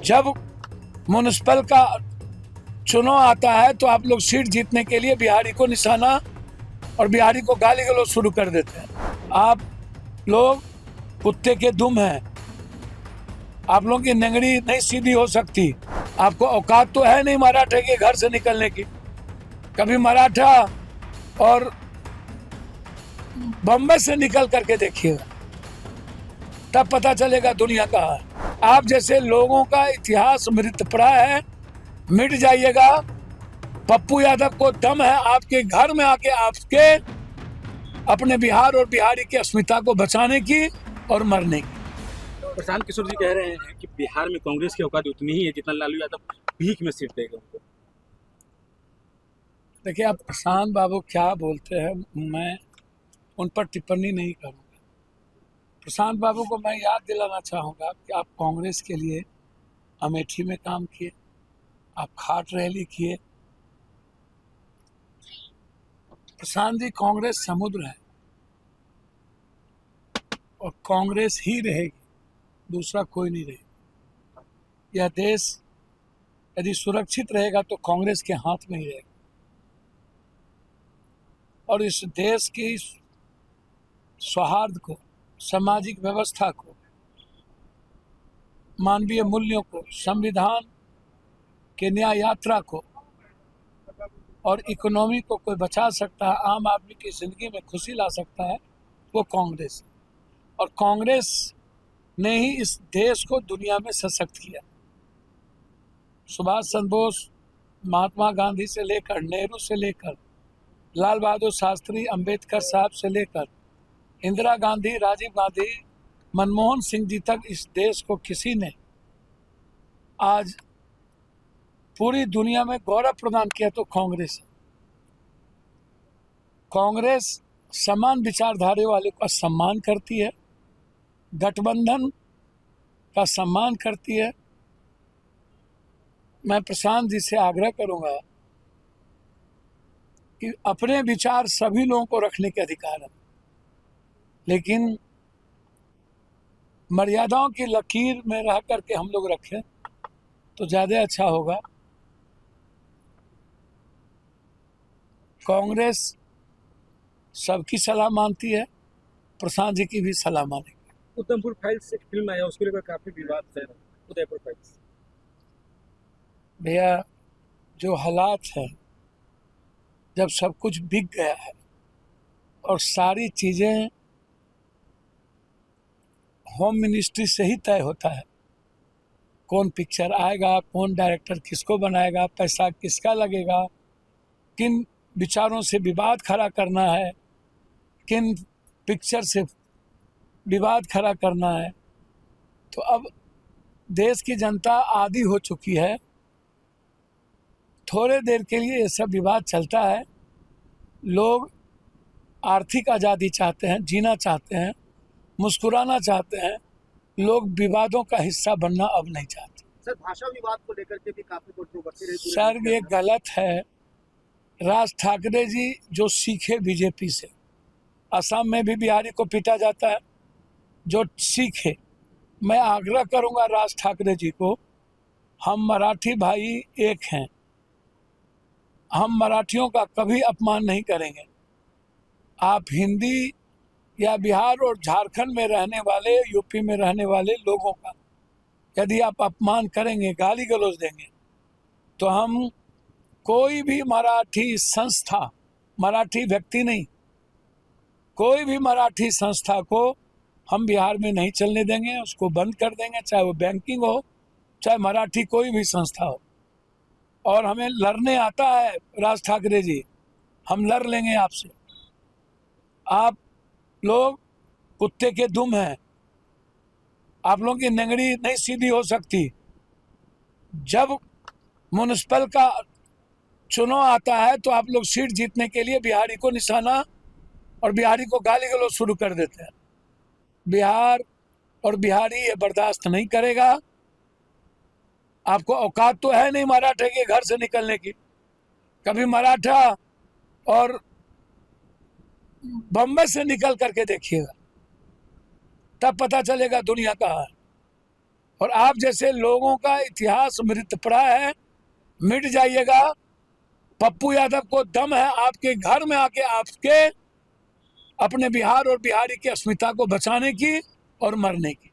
जब म्युनिसिपल का चुनाव आता है तो आप लोग सीट जीतने के लिए बिहारी को निशाना और बिहारी को गाली गलौज शुरू कर देते हैं। आप लोग कुत्ते के दुम हैं, आप लोगों की नंगड़ी नहीं सीधी हो सकती। आपको औकात तो है नहीं मराठे के घर से निकलने की। कभी मराठा और बम्बई से निकल करके देखिएगा, तब पता चलेगा दुनिया कहाँ है। आप जैसे लोगों का इतिहास मृतप्राय है, मिट जाइएगा। पप्पू यादव को दम है आपके घर में आके आपके अपने बिहार और बिहारी की अस्मिता को बचाने की और मरने की। प्रशांत किशोर जी कह रहे हैं कि बिहार में कांग्रेस की औकात उतनी ही है जितना लालू यादव भीख में सीट देगा उनको। देखिए, आप प्रशांत बाबू क्या बोलते हैं, मैं उन पर टिप्पणी नहीं करूँगा। प्रशांत बाबू को मैं याद दिलाना चाहूँगा कि आप कांग्रेस के लिए अमेठी में काम किए, आप खाट रैली किए। प्रशांत जी, कांग्रेस समुद्र है और कांग्रेस ही रहेगी, दूसरा कोई नहीं रहेगा। यह देश यदि सुरक्षित रहेगा तो कांग्रेस के हाथ में ही रहेगा और इस देश की सौहार्द को, सामाजिक व्यवस्था को, मानवीय मूल्यों को, संविधान के न्याय यात्रा को और इकोनॉमी को कोई बचा सकता है, आम आदमी की जिंदगी में खुशी ला सकता है, वो कांग्रेस है। और कांग्रेस ने ही इस देश को दुनिया में सशक्त किया। सुभाष चंद्र बोस, महात्मा गांधी से लेकर, नेहरू से लेकर, लाल बहादुर शास्त्री, अंबेडकर साहब से लेकर इंदिरा गांधी, राजीव गांधी, मनमोहन सिंह जी तक इस देश को किसी ने आज पूरी दुनिया में गौरव प्रदान किया तो कांग्रेस है। कांग्रेस समान विचारधारा वाले का सम्मान करती है, गठबंधन का सम्मान करती है। मैं प्रशांत जी से आग्रह करूंगा कि अपने विचार सभी लोगों को रखने के अधिकार है, लेकिन मर्यादाओं की लकीर में रह करके हम लोग रखें तो ज़्यादा अच्छा होगा। कांग्रेस सबकी सलाह मानती है, प्रशांत जी की भी सलाह मानेगी। उधमपुर फाइल्स एक फिल्म आया, उसको लेकर काफी विवाद है। उदयपुर फाइल्स भैया, जो हालात है, जब सब कुछ बिक गया है और सारी चीज़ें होम मिनिस्ट्री से ही तय होता है, कौन पिक्चर आएगा, कौन डायरेक्टर किसको बनाएगा, पैसा किसका लगेगा, किन विचारों से विवाद खड़ा करना है, किन पिक्चर से विवाद खड़ा करना है, तो अब देश की जनता आदी हो चुकी है। थोड़े देर के लिए ये सब विवाद चलता है। लोग आर्थिक आज़ादी चाहते हैं, जीना चाहते हैं, मुस्कुराना चाहते हैं। लोग विवादों का हिस्सा बनना अब नहीं चाहते। सर, भाषा विवाद को लेकर के भी काफी कंट्रोवर्सी रही। सर, ये गलत है। राज ठाकरे जी जो सीखे बीजेपी से, असम में भी बिहारी को पीटा जाता है, जो सीखे। मैं आग्रह करूंगा राज ठाकरे जी को, हम मराठी भाई एक हैं, हम मराठियों का कभी अपमान नहीं करेंगे। आप हिंदी या बिहार और झारखंड में रहने वाले, यूपी में रहने वाले लोगों का यदि आप अपमान करेंगे, गाली गलौज देंगे, तो हम कोई भी मराठी संस्था, मराठी व्यक्ति नहीं, कोई भी मराठी संस्था को हम बिहार में नहीं चलने देंगे, उसको बंद कर देंगे, चाहे वो बैंकिंग हो, चाहे मराठी कोई भी संस्था हो। और हमें लड़ने आता है राज ठाकरे जी, हम लड़ लेंगे आपसे। आप लोग कुत्ते के दुम हैं, आप लोगों की नंगड़ी नहीं सीधी हो सकती। जब म्युनिसिपल का चुनाव आता है तो आप लोग सीट जीतने के लिए बिहारी को निशाना और बिहारी को गाली गलौज शुरू कर देते हैं। बिहार और बिहारी ये बर्दाश्त नहीं करेगा। आपको औकात तो है नहीं मराठे के घर से निकलने की। कभी मराठा और बम्बई से निकल करके देखिएगा, तब पता चलेगा दुनिया कहाँ है। और आप जैसे लोगों का इतिहास मृत पड़ा है, मिट जाइएगा। पप्पू यादव को दम है आपके घर में आके आपके अपने बिहार और बिहारी की अस्मिता को बचाने की और मरने की।